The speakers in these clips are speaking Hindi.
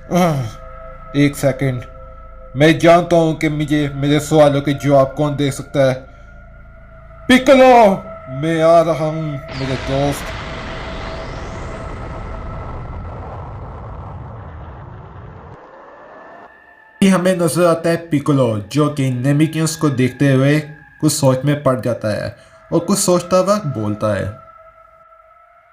एक सेकंड। मैं जानता हूं कि मुझे मेरे सवालों के जवाब कौन दे सकता है। पिccolo, मैं आ रहा हूं मेरे दोस्त। हमें नजर आता है पिccolo, जो कि नेमिकियंस को देखते हुए कुछ सोच में पड़ जाता है और कुछ सोचता हुआ बोलता है।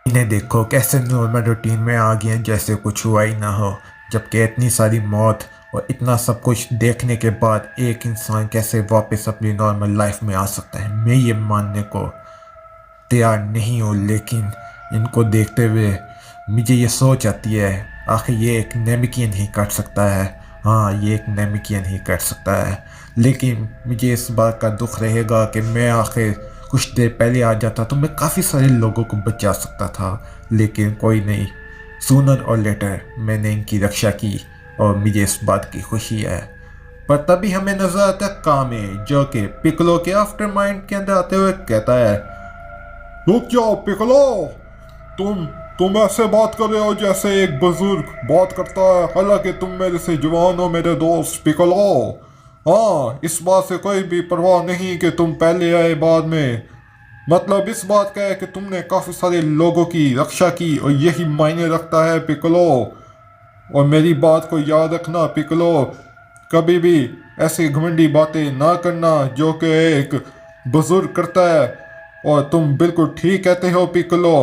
इन्हें देखो कैसे नॉर्मल रूटीन में आ गए हैं जैसे कुछ हुआ ही ना हो, जबकि इतनी सारी मौत और इतना सब कुछ देखने के बाद एक इंसान कैसे वापस अपनी नॉर्मल लाइफ में आ सकता है। मैं ये मानने को तैयार नहीं हूँ, लेकिन इनको देखते हुए मुझे ये सोच आती है, आखिर ये एक नेमिकियन ही कर सकता है। हाँ, ये एक नेमिकियन ही कर सकता है। लेकिन मुझे इस बात का दुख रहेगा कि मैं आखिर कुछ देर पहले आ जाता तो मैं काफ़ी सारे लोगों को बचा सकता था। लेकिन कोई नहीं, सूनर और लेटर मैंने इनकी रक्षा की और मुझे इस बात की खुशी है। पर तभी हमें नजर आता है कामे, जो कि पिccolo के आफ्टर माइंड के अंदर आते हुए कहता है, रुक जाओ पिccolo, तुम ऐसे बात कर रहे हो जैसे एक बुजुर्ग बात करता है, हालांकि तुम मेरे से जवान हो मेरे दोस्त पिccolo। हाँ, इस बात से कोई भी परवाह नहीं कि तुम पहले आए बाद में। मतलब इस बात का है कि तुमने काफी सारे लोगों की रक्षा की और यही मायने रखता है पिccolo। और मेरी बात को याद रखना पिccolo, कभी भी ऐसी घमंडी बातें ना करना जो कि एक बुजुर्ग करता है। और तुम बिल्कुल ठीक कहते हो पिccolo,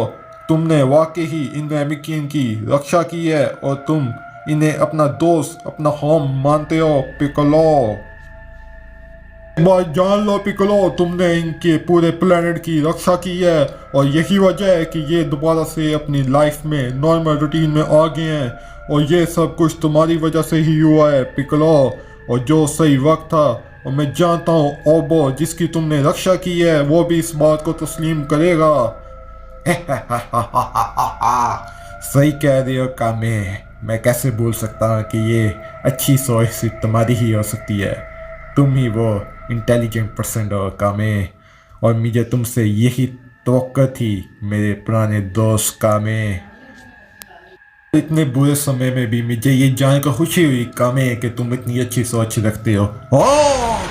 तुमने वाकई ही इन एमिकियन की रक्षा की है और तुम इन्हें अपना दोस्त, अपना होम मानते हो पिccolo। एक बात जान लो पिccolo, तुमने इनके पूरे प्लेनेट की रक्षा की है और यही वजह है कि ये दोबारा से अपनी लाइफ में नॉर्मल रूटीन में आ गए हैं। और ये सब कुछ तुम्हारी वजह से ही हुआ है पिccolo। और जो सही वक्त था, और मैं जानता हूँ ओबो जिसकी तुमने रक्षा की है वो भी इस बात को तस्लीम करेगा। सही कह रहे हो कामे, मैं कैसे भूल सकता हूँ कि ये अच्छी सोच सिर्फ तुम्हारी ही हो सकती है। तुम ही वो इंटेलिजेंट पर्सन हो कामे, और मुझे तुमसे यही तवक्को थी मेरे पुराने दोस्त कामे। इतने बुरे समय में भी मुझे ये जानकर खुशी हुई कामे कि तुम इतनी अच्छी सोच रखते हो। ओह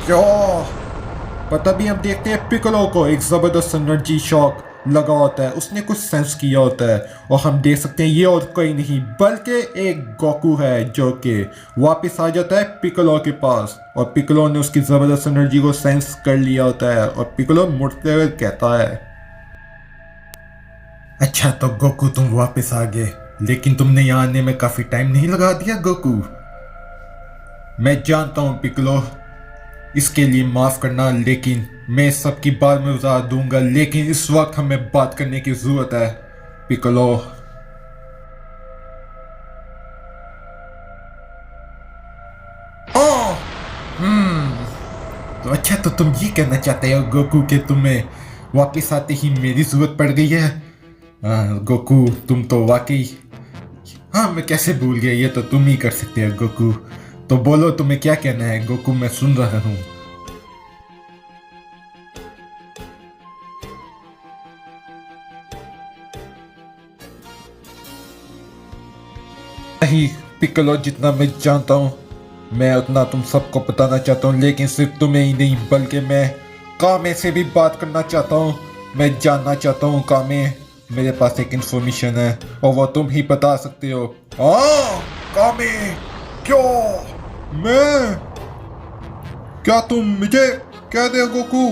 क्यों? पर तभी हम देखते हैं पिccolo को एक जबरदस्त एनर्जी शॉक लगा होता है, उसने कुछ सेंस किया होता है और हम देख सकते हैं ये और कोई नहीं बल्कि एक गोकू है जो कि वापस आ जाता है पिccolo के पास। और पिccolo ने उसकी जबरदस्त एनर्जी को सेंस कर लिया होता है और पिccolo मुड़ते हुए कहता है, अच्छा तो गोकू तुम वापस आ गए, लेकिन तुमने यहाँ आने में काफी टाइम नहीं लगा दिया गोकू। मैं जानता हूँ पिccolo, इसके लिए माफ करना, लेकिन मैं सबकी बात में वजाहत दूंगा, लेकिन इस वक्त हमें बात करने की जरूरत है पिccolo। ओह तो अच्छा, तो तुम ये कहना चाहते हो गोकू कि तुम्हें वापस आते ही मेरी जरूरत पड़ गई है। गोकू तुम तो वाकई, हाँ मैं कैसे भूल गया, ये तो तुम ही कर सकते हो गोकू। तो बोलो तुम्हें क्या कहना है गोकू, मैं सुन रहा हूँ। नहीं पिccolo, जितना मैं जानता हूँ मैं उतना तुम सबको बताना चाहता हूँ, लेकिन सिर्फ तुम्हें ही नहीं बल्कि मैं कामे से भी बात करना चाहता हूँ। मैं जानना चाहता हूँ कामे, मेरे पास एक इंफॉर्मेशन है और वो तुम ही बता सकते हो। हाँ कामे, क्यों? मैं, क्या तुम मुझे कह रहे हो गोकू?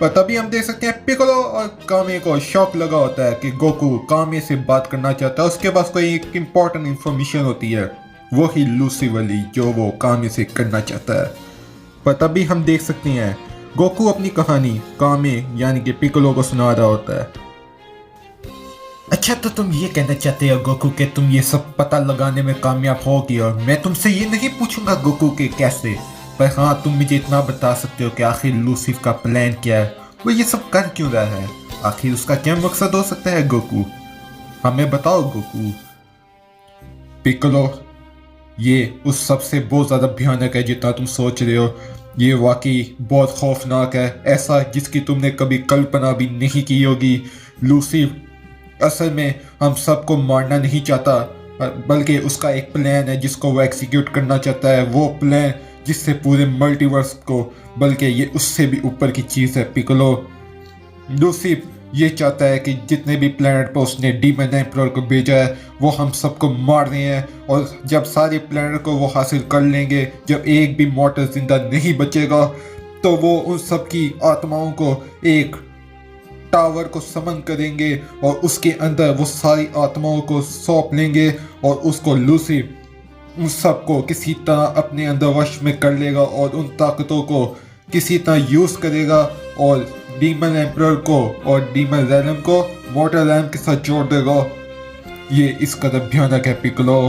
पर तभी हम देख सकते हैं पिccolo और कामे को शौक लगा होता है कि गोकू कामे से बात करना चाहता है, उसके पास कोई एक इम्पोर्टेंट इंफॉर्मेशन होती है, वो ही लूसी वाली जो वो कामे से करना चाहता है। पर तभी हम देख सकते हैं गोकू अपनी कहानी कामे यानी कि पिccolo को सुना रहा होता है। अच्छा तो तुम ये कहना चाहते हो गोकू कि तुम ये सब पता लगाने में कामयाब होगी, और मैं तुमसे ये नहीं पूछूंगा गोकू के कैसे, पर हाँ तुम मुझे इतना बता सकते हो कि आखिर लूसीफ का प्लान क्या है, वो ये सब कर क्यों रहा है, आखिर उसका क्या मकसद हो सकता है गोकू, हमें बताओ गोकू। पिccolo, ये उस सबसे बहुत ज़्यादा भयानक है जितना तुम सोच रहे हो। ये वाकई बहुत खौफनाक है, ऐसा जिसकी तुमने कभी कल्पना भी नहीं की होगी। लूसीफ असल में हम सबको मारना नहीं चाहता, बल्कि उसका एक प्लान है जिसको वो एग्जीक्यूट करना चाहता है, वो प्लान जिससे पूरे मल्टीवर्स को, बल्कि ये उससे भी ऊपर की चीज़ है पिकोलो। लूसी ये चाहता है कि जितने भी प्लेनेट पर उसने डीमन एम्परर को भेजा है वो हम सबको मार रहे हैं, और जब सारे प्लेनेट को वो हासिल कर लेंगे, जब एक भी मॉर्टल जिंदा नहीं बचेगा, तो वो उन सब की आत्माओं को एक टावर को समन करेंगे और उसके अंदर वो सारी आत्माओं को सौंप लेंगे, और उसको लूसी उन सबको किसी तरह अपने अंदर वश में कर लेगा और उन ताकतों को किसी तरह यूज़ करेगा और डीमन एम्परर को और डीमन रैलम को मॉर्टल रैलम के साथ जोड़ देगा। ये इस कदर भयानक है पिकोलो।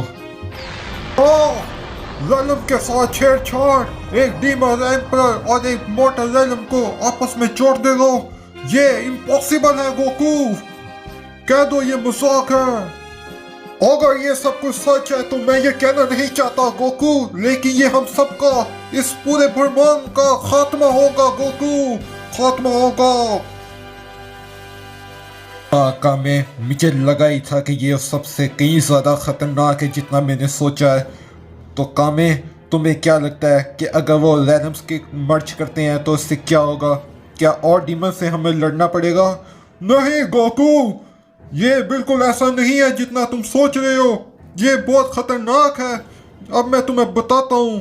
रैलम के साथ छेड़छाड़, एक डीमन एम्परर और एक मॉर्टल रैलम को आपस में जोड़ देगा, ये इम्पॉसिबल है गोकू। कह दो ये मजाक है। अगर ये सब कुछ सच है तो मैं ये कहना नहीं चाहता गोकू, लेकिन ये हम सबका, इस पूरे ब्रह्मांड का खात्मा होगा गोकू, खात्मा होगा। कामे, मुझे लगा ही था कि ये सबसे कहीं ज्यादा खतरनाक है जितना मैंने सोचा है। तो कामे, तुम्हें क्या लगता है कि अगर वो रैलम्स के मर्ज करते हैं तो इससे क्या होगा? क्या और डीमन से हमें लड़ना पड़ेगा? नहीं गोकू, ये बिल्कुल ऐसा नहीं है जितना तुम सोच रहे हो, ये बहुत खतरनाक है। अब मैं तुम्हें बताता हूँ,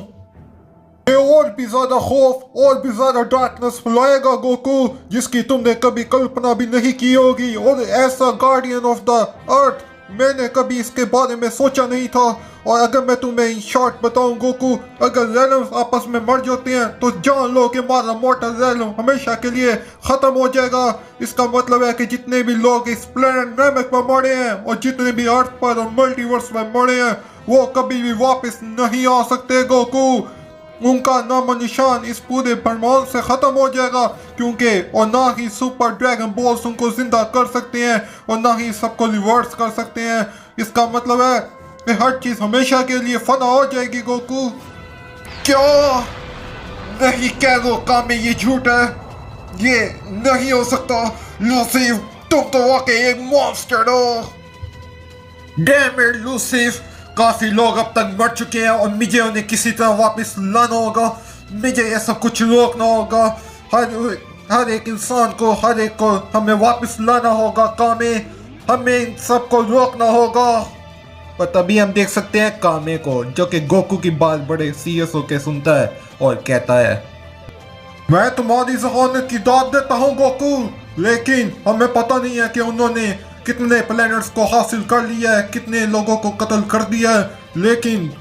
ये और भी ज्यादा खौफ और भी ज्यादा डार्कनेस फैलाएगा गोकू, जिसकी तुमने कभी कल्पना भी नहीं की होगी। और ऐसा गार्डियन ऑफ द अर्थ मैंने कभी इसके बारे में सोचा नहीं था। और अगर मैं तुम्हें इन शॉर्ट बताऊं गोकू, अगर रैलम्स आपस में मर जाते हैं तो जान लो कि हमारा मॉर्टल रैलम हमेशा के लिए खत्म हो जाएगा। इसका मतलब है कि जितने भी लोग इस प्लेनेट नैमेक पर मरे हैं और जितने भी अर्थ पर और मल्टीवर्स में मरे हैं, वो कभी भी वापस नहीं आ सकते गोकू। उनका नाम निशान इस पूरे ब्रह्मांड से खत्म हो जाएगा, क्योंकि और ना ही सुपर ड्रैगन बॉल्स उनको जिंदा कर सकते हैं और ना ही सबको रिवर्स कर सकते हैं। इसका मतलब है कि हर चीज हमेशा के लिए फना हो जाएगी गोकू। क्या? नहीं कह दो कामे, ये झूठ है, ये नहीं हो सकता। लूसीफ, तुम तो वाकई एक मॉन्स्टर हो। डैम इट लूसीफ, काफी लोग अब तक मर चुके हैं और मुझे उन्हें किसी तरह वापस लाना होगा। मुझे ये सब कुछ रोकना होगा। हर एक इंसान को, हर एक को हमें वापस लाना होगा कामे, हमें इन सब को रोकना होगा। और तभी हम देख सकते हैं कामे को, जो कि गोकू की बात बड़े सीरियस होकर सुनता है और कहता है, मैं तुम्हारी जहानत की दाद देता हूँ गोकू, लेकिन हमें पता नहीं है कि उन्होंने कितने प्लैनेट्स को हासिल कर लिया है, कितने लोगों को कत्ल कर दिया है। लेकिन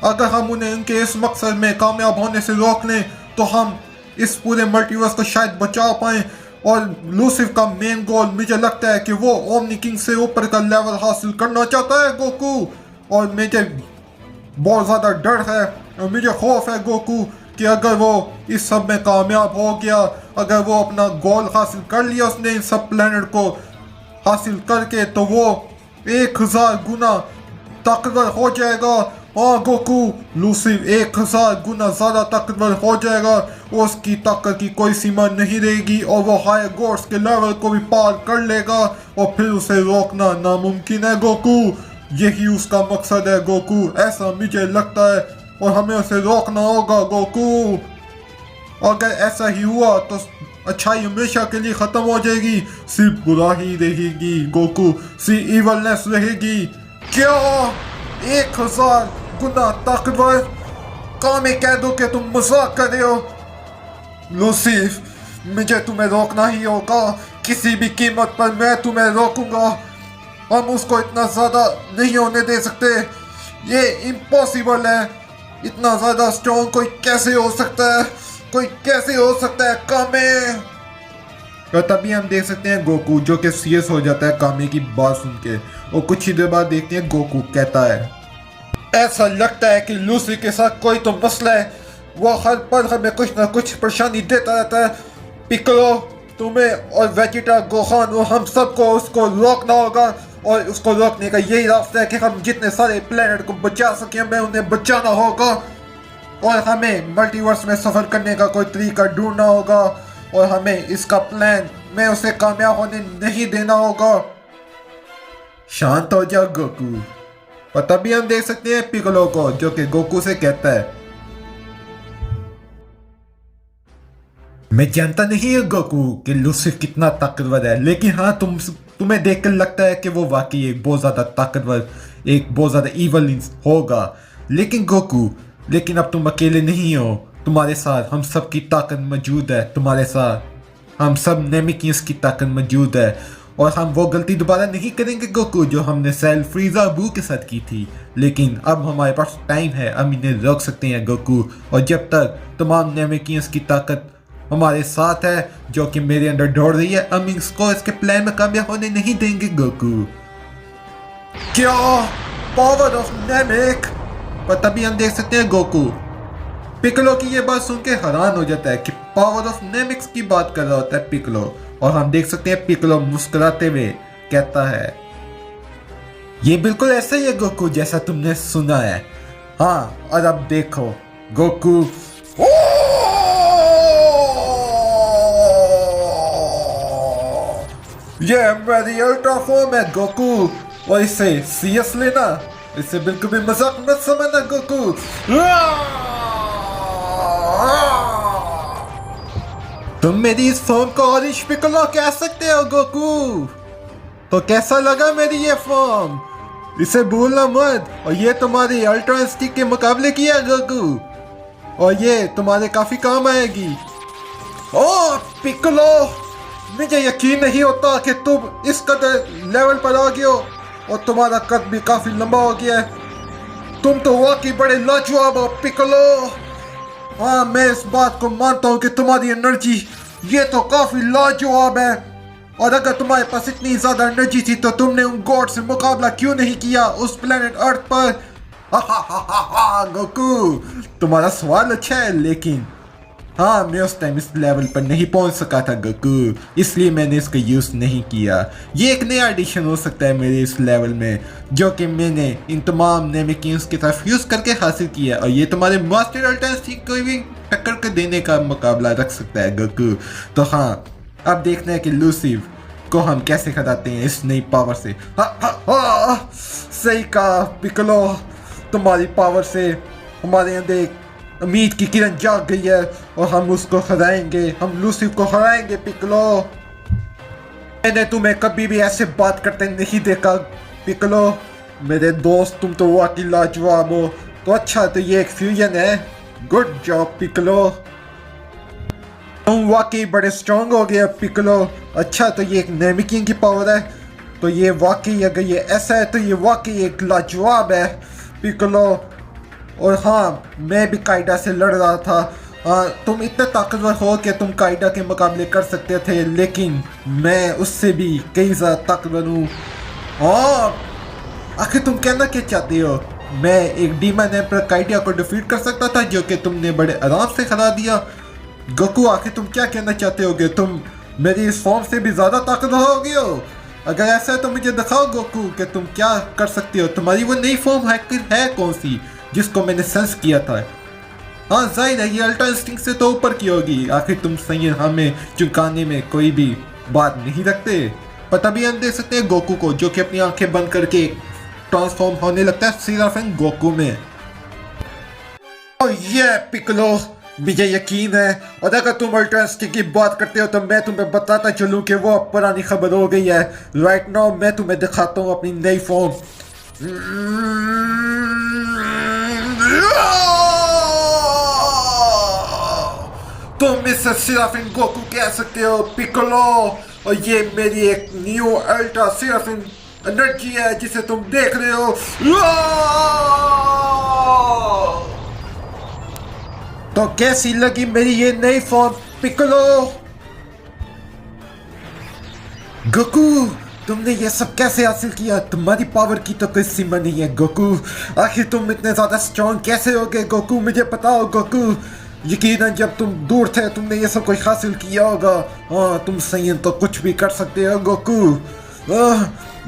अगर हम उन्हें उनके इस मकसद में कामयाब होने से रोक लें तो हम इस पूरे मल्टीवर्स को शायद बचा पाएं। और लूसीफ का मेन गोल मुझे लगता है कि वो ओमनी किंग से ऊपर का लेवल हासिल करना चाहता है गोकू। और मुझे बहुत ज़्यादा डर है और मुझे खौफ है गोकू कि अगर वो इस सब में कामयाब हो गया, अगर वो अपना गोल हासिल कर लिया उसने इन सब प्लैनेट को हासिल करके, तो वो 1000 गुना ताकतवर हो जाएगा। हाँ गोकू, लूसीफ 1000 गुना ज़्यादा ताकतवर हो जाएगा और उसकी ताकत की कोई सीमा नहीं रहेगी और वो हायर गॉड्स के लेवल को भी पार कर लेगा और फिर उसे रोकना नामुमकिन है गोकू। यही उसका मकसद है गोकू, ऐसा मुझे लगता है, और हमें उसे रोकना होगा गोकू। अगर ऐसा ही हुआ तो अच्छाई हमेशा के लिए खत्म हो जाएगी, सिर्फ बुराई रहेगी गोकू, सिर्फ इवलनेस रहेगी। क्या 1000 गुना ताकतवर? कामे, कह दो कि तुम मजाक कर रहे हो। लूसीफ, मुझे तुम्हें रोकना ही होगा, किसी भी कीमत पर मैं तुम्हें रोकूंगा। हम उसको इतना ज्यादा नहीं होने दे सकते, ये इम्पॉसिबल है। इतना ज्यादा स्ट्रॉन्ग कोई कैसे हो सकता है, कोई कैसे हो सकता है कामे? और तभी हम देख सकते हैं गोकू जो कि सीरियस हो जाता है कामे की बात सुन के, और कुछ ही देर बाद देखते हैं गोकू कहता है, ऐसा लगता है कि लूसी के साथ कोई तो मसला है, वो हर पल हमें कुछ ना कुछ परेशानी देता रहता है। पिक्कोलो, तुम्हें और वेजिटा, गोहान, वो हम सबको उसको रोकना होगा, और उसको रोकने का यही रास्ता है कि हम जितने सारे प्लेनेट को बचा सकें हमें उन्हें बचाना होगा, और हमें मल्टीवर्स में सफ़र करने का कोई तरीका ढूंढना होगा, और हमें इसका प्लान में उसे कामयाब होने नहीं देना होगा। शांत हो जाओ गोकू, और तभी हम देख सकते हैं पिकोलो को जो कि गोकू से कहता है, मैं जानता नहीं है गोकू कि लूसिफ कितना ताकतवर है, लेकिन हाँ तुम्हें देखकर लगता है कि वो वाकई एक बहुत ज्यादा ताकतवर, एक बहुत ज्यादा इवल होगा। लेकिन गोकू, लेकिन अब तुम अकेले नहीं हो, तुम्हारे साथ हम सब की ताकत मौजूद है, तुम्हारे साथ हम सब नेमिकियंस की ताकत मौजूद है, और हम वो गलती दोबारा नहीं करेंगे गोकू जो हमने सेल फ्रीजा बू के साथ की थी। लेकिन अब हमारे पास टाइम है, हम इन्हें रोक सकते हैं गोकू, और जब तक तमाम नेमिकियंस की ताकत हमारे साथ है जो कि मेरे अंदर दौड़ रही है, हम इसको इसके प्लान में कामयाब होने नहीं देंगे गोकू। क्या पावर ऑफ नेमिक! पर तभी हम देख सकते हैं गोकू पिकोलो की ये बात सुन के हैरान हो जाता है कि पावर ऑफ नेमिक्स की बात कर रहा होता है पिकोलो, और हम देख सकते हैं पिकोलो मुस्कुराते हुए कहता है, ये बिल्कुल ऐसा ही है गोकू जैसा तुमने सुना है। हाँ, और अब देखो गोकू, ये मेरी अल्ट्रा फॉर्म है गोकू, और इसे सीरियस लेना, इसे बिल्कुल भी मजाक मत समझना गोकू। तुम मेरी इस फॉर्म को ऑरेंज पिकोलो कह सकते हो गोकू। तो कैसा लगा मेरी ये फॉर्म? इसे भूलना मत, और ये तुम्हारी अल्ट्रा इंस्टिंक्ट के मुकाबले की है गोकू, और ये तुम्हारे काफी काम आएगी। ओह पिकोलो, मुझे यकीन नहीं होता कि तुम इस कदर लेवल पर आ गए हो, और तुम्हारा कद भी काफी लंबा हो गया है। तुम तो वाकई बड़े लाजवाब हो पिकोलो। हाँ, मैं इस बात को मानता हूँ कि तुम्हारी एनर्जी ये तो काफी लाजवाब है, और अगर तुम्हारे पास इतनी ज्यादा एनर्जी थी तो तुमने उन गॉड से मुकाबला क्यों नहीं किया उस प्लेनेट अर्थ पर? गोकू, तुम्हारा सवाल अच्छा है, लेकिन हाँ, मैं उस टाइम इस लेवल पर नहीं पहुंच सका था गोकू, इसलिए मैंने इसका यूज नहीं किया। ये एक नया एडिशन हो सकता है मेरे इस लेवल में, जो कि मैंने इन तमाम नेमिकियंस के साथ फ्यूज करके हासिल किया, और ये तुम्हारे मास्टर अल्ट्रा इंस्टिंक्ट को भी टक्कर के देने का मुकाबला रख सकता है गोकू। तो हाँ, अब देखना है कि लूसिफ को हम कैसे खदाते हैं इस नई पावर से। सही कहा पिकोलो, तुम्हारी पावर से हमारे अंदर एक उम्मीद की किरण जाग गई है, और हम उसको हराएंगे, हम लूसिफ को हराएंगे पिकोलो। मैंने तुम्हें कभी भी ऐसे बात करते नहीं देखा पिकोलो, मेरे दोस्त, तुम तो वाकई लाजवाब हो। तो अच्छा, तो ये एक फ्यूजन है, गुड जॉब पिकोलो, तुम वाकई बड़े स्ट्रॉन्ग हो गए पिकोलो। अच्छा, तो ये एक नेमिकियन की पावर है, तो ये वाकई अगर ये ऐसा है तो ये वाकई एक लाजवाब है पिकोलो। और हाँ, मैं भी काइडा से लड़ रहा था, तुम इतने ताकतवर हो कि तुम काइडा के मुकाबले कर सकते थे, लेकिन मैं उससे भी कई ज़्यादा ताकतवर हूँ। आखिर तुम कहना क्या चाहते हो? मैं एक डीमन एम्पर काइडा को डिफीट कर सकता था जो कि तुमने बड़े आराम से हरा दिया। गोकू, आखिर तुम क्या कहना चाहते हो? तुम मेरी इस फॉर्म से भी ज़्यादा ताकतवर हो गए हो? अगर ऐसा है तो मुझे दिखाओ गोकू कि तुम क्या कर सकते हो। तुम्हारी वो नई फॉर्म है कौन सी जिसको मैंने सेंस किया था? हाँ, जाहिर है ये अल्ट्रा इंस्टिंक्ट से तो ऊपर की होगी, आखिर तुम सही हमें चुकाने में कोई भी बात नहीं रखते। पर तभी हम देख सकते हैं गोकू को जो कि अपनी आंखें बंद करके ट्रांसफॉर्म होने लगता है सिर्फ गोकू में। ये पिकोलो, मुझे यकीन है, और अगर तुम अल्ट्रा इंस्टिंक्ट की बात करते हो तो मैं तुम्हें बताता चलूं कि वो अब पुरानी खबर हो गई है। राइट नाउ मैं तुम्हें दिखाता हूँ अपनी नई फॉर्म। तुम इसे सिर्फ गोकू कह सकते हो पिकोलो, और ये मेरी एक न्यू अल्ट्रा सिर्फ एनर्जी है जिसे तुम देख रहे हो। तो कैसी लगी मेरी ये नई फॉर्म पिकोलो? गोकू, तुमने ये सब कैसे हासिल किया? तुम्हारी पावर की तो कोई सीमा नहीं है गोकू। आखिर तुम इतने ज्यादा स्ट्रॉन्ग कैसे हो गए गोकू? मुझे बताओ गोकू। यकीनन जब तुम दूर थे तुमने ये सब कुछ हासिल किया होगा। हाँ, तुम सही तो कुछ भी कर सकते हो गोकू,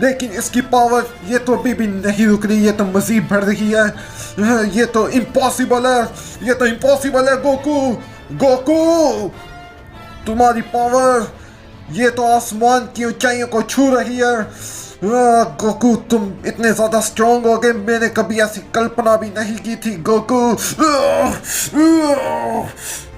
लेकिन इसकी पावर ये तो अभी भी नहीं रुक रही, ये तो मजीद बढ़ रही है। ये तो इम्पॉसिबल है, ये तो इम्पॉसिबल है गोकू। गोकू, तुम्हारी पावर ये तो आसमान की ऊंचाइयों को छू रही है। गोकू तुम इतने ज्यादा स्ट्रॉन्ग हो गए, मैंने कभी ऐसी कल्पना भी नहीं की थी गोकू।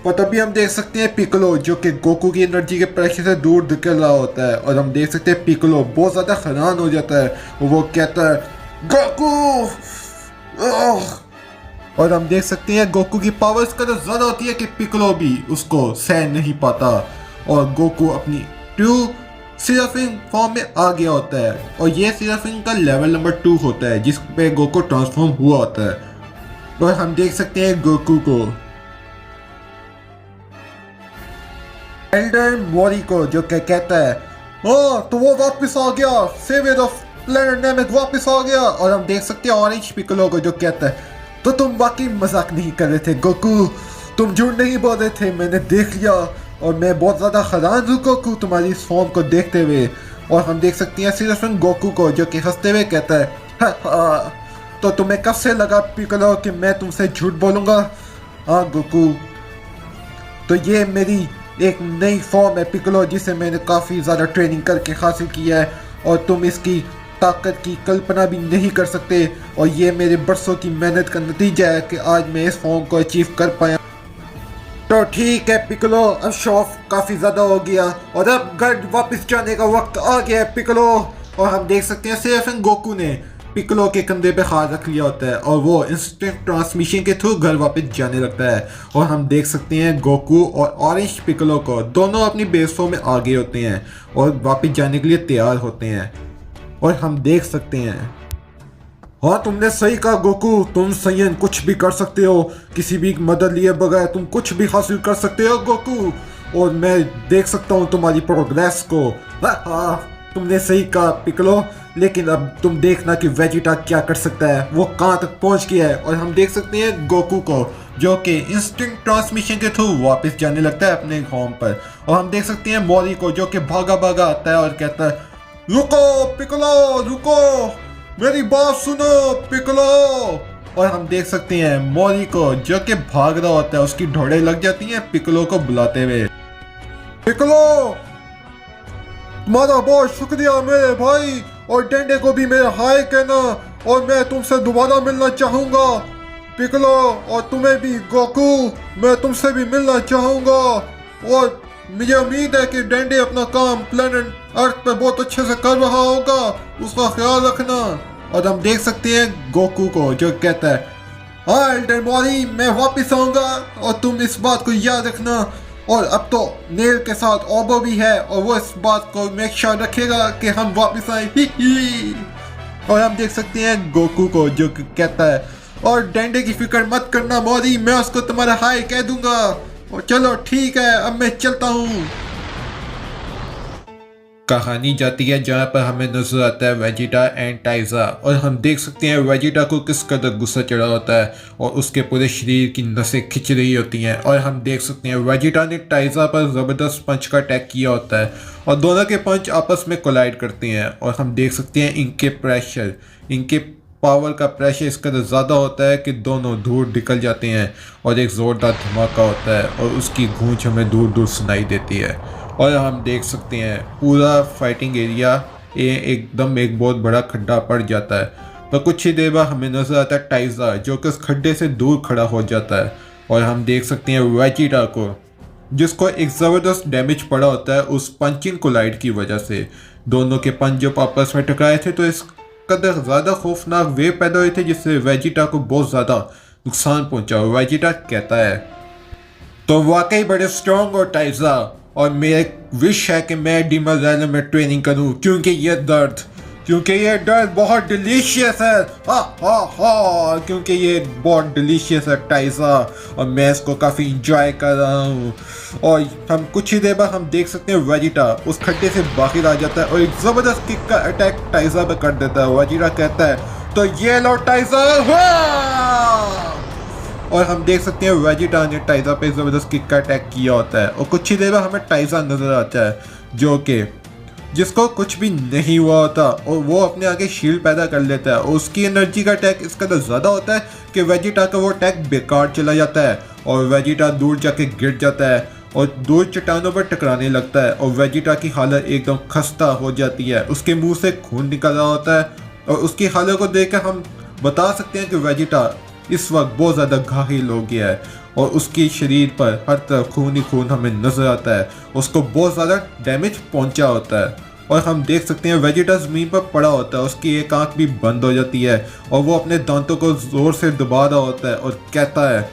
पर तभी हम देख सकते हैं पिकोलो जो कि गोकू की एनर्जी के प्रेशर से दूर निकल रहा होता है, और हम देख सकते हैं पिकोलो बहुत ज्यादा हैरान हो जाता है। वो कहता है गोकू, और हम देख सकते हैं गोकू की पावर्स का तो ज्यादा होती है कि पिकोलो भी उसको सहन नहीं पाता, और गोकू अपनी ट्रू सिराफिन फॉर्म में आ गया होता है। और ये सिराफिन का लेवल नंबर 2 होता है जिस पे गोकू ट्रांसफॉर्म हुआ होता है। और हम देख सकते हैं गोकू को एल्डर मोरी को जो कहता है तो वो वापस आ गया, सेवियर ऑफ प्लेनेट नेमेक वापस आ गया। और हम देख सकते हैं ऑरेंज पिकोलो को जो कहता है तो तुम वाकई मजाक नहीं कर रहे थे गोकू, तुम झूठ नहीं बोल रहे थे, मैंने देख लिया और मैं बहुत ज़्यादा हैरान हूँ गोकू तुम्हारी इस फॉर्म को देखते हुए। और हम देख सकते हैं सिर्फ गोकू को जो कि हंसते हुए कहता है हा, तो तुम्हें कब से लगा पिकोलो कि मैं तुमसे झूठ बोलूँगा? हाँ गोकू, तो ये मेरी एक नई फॉर्म है पिकोलो जिसे मैंने काफ़ी ज़्यादा ट्रेनिंग करके हासिल किया है, और तुम इसकी ताकत की कल्पना भी नहीं कर सकते। और ये मेरे बरसों की मेहनत का नतीजा है कि आज मैं इस फॉर्म को अचीव कर पाया। तो ठीक है पिकोलो, अब शो ऑफ काफ़ी ज़्यादा हो गया और अब घर वापस जाने का वक्त आ गया है पिकोलो। और हम देख सकते हैं सिर्फ गोकू ने पिकोलो के कंधे पे हाथ रख लिया होता है और वो इंस्टेंट ट्रांसमिशन के थ्रू घर वापस जाने लगता है। और हम देख सकते हैं गोकू और ऑरेंज पिकोलो को दोनों अपनी बेस फॉर्म में आ गए होते हैं और वापस जाने के लिए तैयार होते हैं। और हम देख सकते हैं हाँ तुमने सही कहा गोकू, तुम संयन कुछ भी कर सकते हो, किसी भी मदद लिए बगैर तुम कुछ भी हासिल कर सकते हो गोकू, और मैं देख सकता हूँ तुम्हारी प्रोग्रेस को। हाँ तुमने सही कहा पिकोलो, लेकिन अब तुम देखना कि वेजिटा क्या कर सकता है, वो कहाँ तक पहुँच गया है। और हम देख सकते हैं गोकू को जो कि इंस्टेंट ट्रांसमिशन के थ्रू वापस जाने लगता है अपने होम पर। और हम देख सकते हैं मोरी को जो कि भागा भागा आता है और कहता है रुको पिकोलो रुको, मेरी बात सुनो पिकोलो। और हम देख सकते हैं मोरी को जो कि भाग रहा होता है, उसकी ढोड़े लग जाती हैं पिकोलो को बुलाते हुए। पिकोलो तुम्हारा बहुत शुक्रिया मेरे भाई, और डेंडे को भी मेरा हाय कहना, और मैं तुमसे दोबारा मिलना चाहूँगा पिकोलो, और तुम्हें भी गोकू मैं तुमसे भी मिलना चाहूँगा। और मुझे उम्मीद है कि डेंडे अपना काम प्लेनेट अर्थ पे बहुत अच्छे से कर रहा होगा, उसका ख्याल रखना। और हम देख सकते हैं गोकू को जो कहता है हाँ एल्डर मोरी मैं वापस आऊँगा, और तुम इस बात को याद रखना। और अब तो नेल के साथ ओबो भी है और वो इस बात को मेक श्योर रखेगा कि हम वापस आए। और हम देख सकते हैं गोकू को जो कहता है और डेंडे की फिक्र मत करना मोरी, मैं उसको तुम्हारा हाय कह दूंगा। और चलो ठीक है अब मैं चलता हूँ। कहानी जाती है जहाँ पर हमें नजर आता है वेजिटा एंड टाइजा, और हम देख सकते हैं वेजिटा को किस कदर गुस्सा चढ़ा होता है और उसके पूरे शरीर की नसें खिंच रही होती हैं। और हम देख सकते हैं वेजिटा ने टाइजा पर ज़बरदस्त पंच का अटैक किया होता है और दोनों के पंच आपस में कोलाइड करते हैं। और हम देख सकते हैं इनके पावर का प्रेशर इस कदर ज़्यादा होता है कि दोनों दूर निकल जाते हैं और एक ज़ोरदार धमाका होता है और उसकी गूंज हमें दूर दूर सुनाई देती है। और हम देख सकते हैं पूरा फाइटिंग एरिया एकदम एक बहुत बड़ा खड्डा पड़ जाता है। तो कुछ ही देर बाद हमें नजर आता है टाइजा जो कि उस खड्डे से दूर खड़ा हो जाता है। और हम देख सकते हैं वेजिटा को जिसको एक ज़बरदस्त डैमेज पड़ा होता है उस पंचिंग कोलाइड की वजह से। दोनों के पंच जब आपस में टकराए थे तो इस कदर ज़्यादा खौफनाक वेव पैदा हुए थे जिससे वेजिटा को बहुत ज़्यादा नुकसान पहुंचा। वेजिटा कहता है तो वाकई बड़े स्ट्रॉन्ग हो टाइजा, और मेरी विश है कि मैं डीमन रैलम में ट्रेनिंग करूं क्योंकि ये दर्द बहुत डिलीशियस है। क्योंकि ये बहुत डिलीशियस है टाइजा, और मैं इसको काफ़ी इंजॉय कर रहा हूँ। और हम कुछ ही देर बाद हम देख सकते हैं वेजिटा उस खड्डे से बाहर आ जाता है और एक ज़बरदस्त किक का अटैक टाइजा पे कर देता है। वेजिटा कहता है तो ये लो टाइजा। और हम देख सकते हैं वेजिटा ने टाइजा पे ज़बरदस्त किक का अटैक किया होता है और कुछ ही देर बाद हमें टाइजा नजर आता है जो कि जिसको कुछ भी नहीं हुआ होता और वो अपने आगे शील्ड पैदा कर लेता है और उसकी एनर्जी का अटैक इस कदर ज़्यादा होता है कि वेजिटा का वो अटैक बेकार चला जाता है और वेजिटा दूर जाके गिर जाता है। और दो चट्टानों पर टकराने लगता है और वेजिटा की हालत एकदम खस्ता हो जाती है। उसके मुंह से खून निकल रहा होता है और उसकी हालत को देखकर हम बता सकते हैं कि वेजिटा इस वक्त बहुत ज़्यादा घायल हो गया है और उसकी शरीर पर हर तरफ खून ही खून हमें नजर आता है। उसको बहुत ज़्यादा डैमेज पहुंचा होता है और हम देख सकते हैं वेजिटा ज़मीन पर पड़ा होता है। उसकी एक आंख भी बंद हो जाती है और वो अपने दांतों को ज़ोर से दबा रहा होता है और कहता है,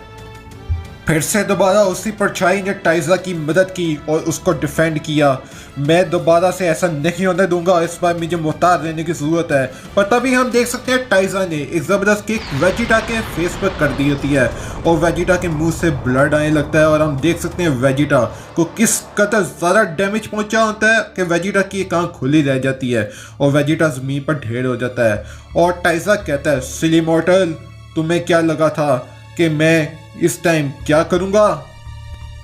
फिर से दोबारा उसी परछाई ने टाइजा की मदद की और उसको डिफेंड किया। मैं दोबारा से ऐसा नहीं होने दूंगा, इस बार मुझे मुहताज रहने की ज़रूरत है। पर तभी हम देख सकते हैं टाइजा ने एक ज़बरदस्त किक वेजिटा के फेस पर कर दी होती है और वेजिटा के मुंह से ब्लड आने लगता है और हम देख सकते हैं वेजिटा को किस कदर ज़्यादा डैमेज पहुंचा होता है कि वेजिटा की एक आंख खुली रह जाती है और वेजिटा ज़मीन पर ढेर हो जाता है। और टाइजा कहता है, सिली मॉर्टल, तुम्हें क्या लगा था कि मैं इस टाइम क्या करूंगा?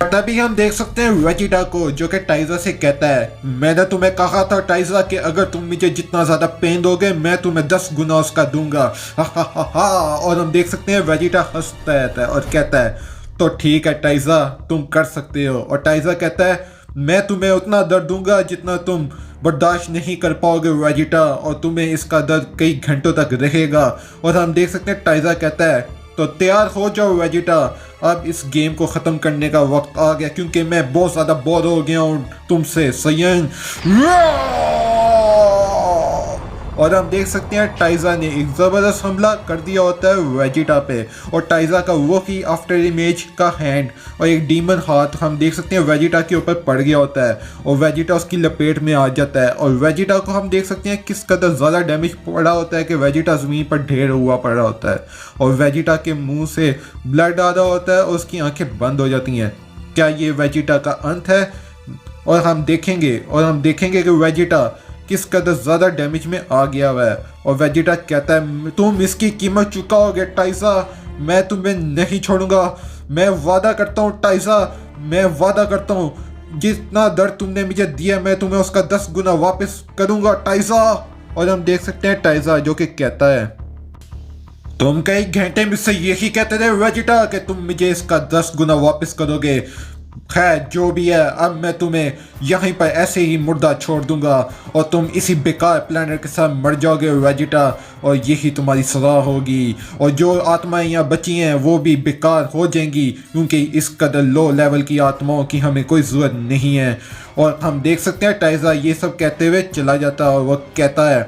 तभी हम देख सकते हैं वेजिटा को जो कि टाइजा से कहता है, मैंने तुम्हें कहा था टाइजा कि अगर तुम मुझे जितना ज्यादा पेन दोगे मैं तुम्हें 10 गुना उसका दूंगा। हा हा हा हा। और हम देख सकते हैं वेजिटा हंसता रहता है और कहता है, तो ठीक है टाइजा, तुम कर सकते हो। और टाइजा कहता है, मैं तुम्हें उतना दर्द दूंगा जितना तुम बर्दाश्त नहीं कर पाओगे वेजिटा, और तुम्हें इसका दर्द कई घंटों तक रहेगा। और हम देख सकते हैं टाइजा कहता है, तो तैयार हो जाओ वेजिटा, अब इस गेम को ख़त्म करने का वक्त आ गया क्योंकि मैं बहुत ज़्यादा बोर हो गया हूँ तुमसे सयन। और हम देख सकते हैं टाइजा ने एक ज़बरदस्त हमला कर दिया होता है वेजिटा पे और टाइजा का वो ही आफ्टर इमेज का हैंड और एक डीमन हाथ हम देख सकते हैं वेजिटा के ऊपर पड़ गया होता है और वेजिटा उसकी लपेट में आ जाता है। और वेजिटा को हम देख सकते हैं किस कदर ज़्यादा डैमेज पड़ा होता है कि वेजिटा ज़मीन पर ढेर हुआ पड़ा होता है और वेजिटा के मुंह से ब्लड आ रहा होता है और उसकी आंखें बंद हो जाती हैं। क्या ये वेजिटा का अंत है? और हम देखेंगे कि वेजिटा किस कदर ज़्यादा डैमेज में आ गया हुआ है। और वेजिटा कहता है, तुम इसकी कीमत चुकाओगे टाइजा, मैं तुम्हें नहीं छोड़ूंगा, मैं वादा करता हूँ टाइजा, मैं वादा करता हूँ जितना दर्द तुमने मुझे दिया मैं तुम्हें उसका 10 गुना वापस करूंगा टाइजा। और हम देख सकते हैं टाइजा जो कि कहता है, तुम कई घंटे मुझसे यही कहते थे वेजिटा कि तुम मुझे इसका 10 गुना वापस करोगे। खैर जो भी है, अब मैं तुम्हें यहीं पर ऐसे ही मुर्दा छोड़ दूंगा और तुम इसी बेकार प्लैनेट के साथ मर जाओगे वेजिटा, और यही तुम्हारी सजा होगी। और जो आत्माएं यहाँ बची हैं वो भी बेकार हो जाएंगी क्योंकि इस कदर लो लेवल की आत्माओं की हमें कोई ज़रूरत नहीं है। और हम देख सकते हैं टाइजा ये सब कहते हुए चला जाता है और वह कहता है,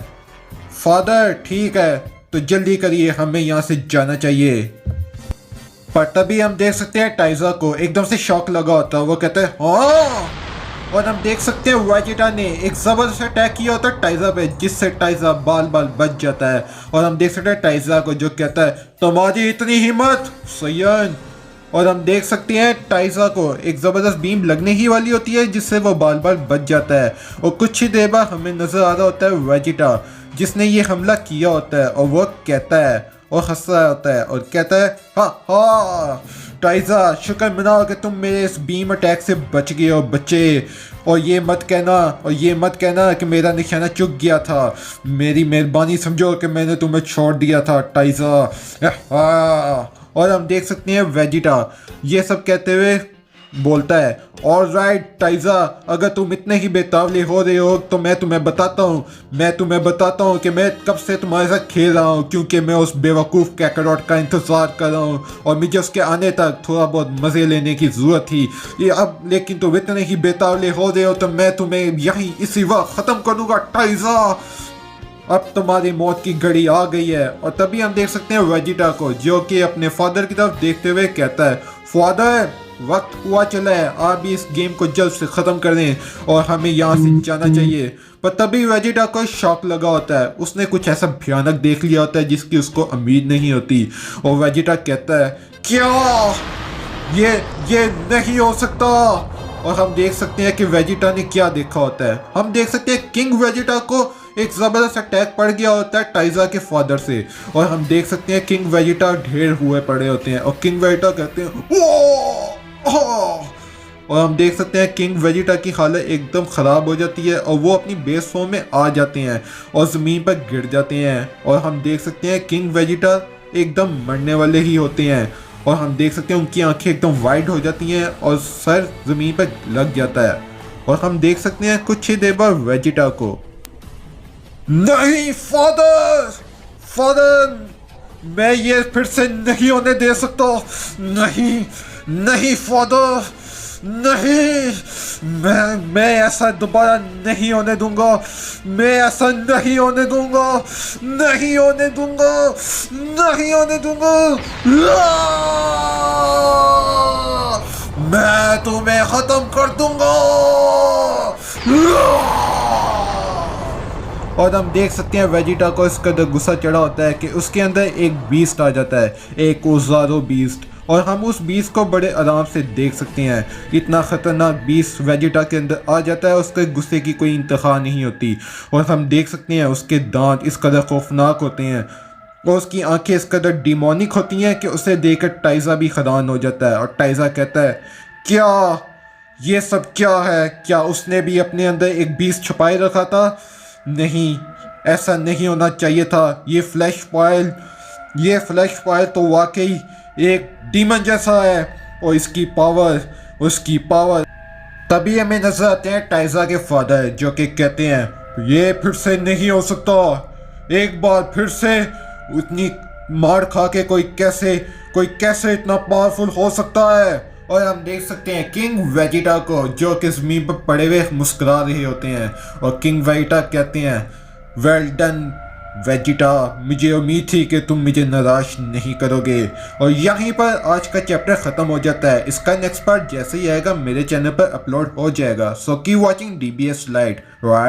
फादर ठीक है तो जल्दी करिए, हमें यहाँ से जाना चाहिए। पर तभी हम देख सकते हैं टाइजा को एकदम से शॉक लगा होता है, वो कहता है हाँ। और हम देख सकते हैं वेजिटा ने एक ज़बरदस्त अटैक किया होता है टाइजा पे जिससे टाइजा बाल बाल बच जाता है। और हम देख सकते हैं टाइजा को जो कहता है, तुम्हारी इतनी हिम्मत सयन। और हम देख सकते हैं टाइजा को एक ज़बरदस्त बीम लगने ही वाली होती है जिससे वो बाल बाल बच जाता है। और कुछ ही देर बाद हमें नज़र आ रहा होता है वेजिटा जिसने ये हमला किया होता है और वो कहता है और हंस रहा होता है और कहता है, हाँ हाँ टाइजा, शुक्र मनाओ कि तुम मेरे इस बीम अटैक से बच गए हो बच्चे। और ये मत कहना कि मेरा निशाना चुक गया था, मेरी मेहरबानी समझो कि मैंने तुम्हें छोड़ दिया था टाइजा। हाँ। और हम देख सकते हैं वेजिटा ये सब कहते हुए बोलता है, ऑलराइट टाइजा, अगर तुम इतने ही बेतावली हो रहे हो तो मैं तुम्हें बताता हूँ कि मैं कब से तुम्हारे साथ खेल रहा हूँ क्योंकि मैं उस बेवकूफ़ कैकरोट का इंतज़ार कर रहा हूँ और मुझे उसके आने तक थोड़ा बहुत मज़े लेने की ज़रूरत थी। ये अब लेकिन तुम इतने ही बेतावली हो रहे हो तो मैं तुम्हें यहीं इसी वक्त ख़त्म करूँगा टाइजा, अब तुम्हारी मौत की घड़ी आ गई है। और तभी हम देख सकते हैं वेजिटा को जो कि अपने फादर की तरफ देखते हुए कहता है, फादर वक्त हुआ चला है, आप भी इस गेम को जल्द से ख़त्म कर दें और हमें यहाँ से जाना चाहिए। पर तभी वेजिटा को शॉक लगा होता है, उसने कुछ ऐसा भयानक देख लिया होता है जिसकी उसको उम्मीद नहीं होती। और वेजिटा कहता है, क्या ये नहीं हो सकता। और हम देख सकते हैं कि वेजिटा ने क्या देखा होता है। हम देख सकते हैं किंग वेजिटा को एक ज़बरदस्त अटैक पड़ गया होता है टाइजा के फादर से और हम देख सकते हैं किंग वेजिटा ढेर हुए पड़े होते हैं और किंग वेजिटा कहते हैं ओ। और हम देख सकते हैं किंग वेजिटा की हालत एकदम ख़राब हो जाती है और वो अपनी बेस फॉर्म में आ जाते हैं और ज़मीन पर गिर जाते हैं। और हम देख सकते हैं किंग वेजिटा एकदम मरने वाले ही होते हैं और हम देख सकते हैं उनकी आंखें एकदम वाइड हो जाती हैं और सर ज़मीन पर लग जाता है। और हम देख सकते हैं कुछ ही देर बाद वेजिटा को। नहीं फादर, फादर, मैं ये फिर से नहीं होने दे सकता। नहीं, नहीं फादर, नहीं, मैं ऐसा दोबारा नहीं होने दूंगा। मैं ऐसा नहीं होने दूंगा, नहीं होने दूंगा, नहीं होने दूंगा। मैं तुम्हें खत्म कर दूंगा। और हम देख सकते हैं वेजिटा को इस कदर गुस्सा चढ़ा होता है कि उसके अंदर एक बीस्ट आ जाता है, एक ओज़ारो बीस्ट। और हम उस बीस्ट को बड़े आराम से देख सकते हैं। इतना ख़तरनाक बीस्ट वेजिटा के अंदर आ जाता है, उसके गुस्से की कोई इंतहा नहीं होती। और हम देख सकते हैं उसके दांत इस कदर खौफनाक होते हैं और उसकी आंखें इस कदर डिमोनिक होती हैं कि उसे देखकर टाइज़ा भी खदान हो जाता है। और टाइज़ा कहता है, क्या ये सब क्या है? क्या उसने भी अपने अंदर एक बीस्ट छुपाए रखा था? नहीं, ऐसा नहीं होना चाहिए था। ये फ्लैश पॉइल तो वाकई एक डीमन जैसा है और इसकी पावर। तभी हमें नजर आते हैं टाइज़ा के फादर, जो कि कहते हैं ये फिर से नहीं हो सकता। एक बार फिर से उतनी मार खा के कोई कैसे इतना पावरफुल हो सकता है। और हम देख सकते हैं किंग वेजिटा को, जो कि ज़मीन पर पड़े हुए मुस्कुरा रहे होते हैं। और किंग वेजिटा कहते हैं, वेल डन वेजिटा, मुझे उम्मीद थी कि तुम मुझे निराश नहीं करोगे। और यहीं पर आज का चैप्टर ख़त्म हो जाता है। इसका नेक्स्ट पार्ट जैसे ही आएगा मेरे चैनल पर अपलोड हो जाएगा। So keep watching DBS light, right.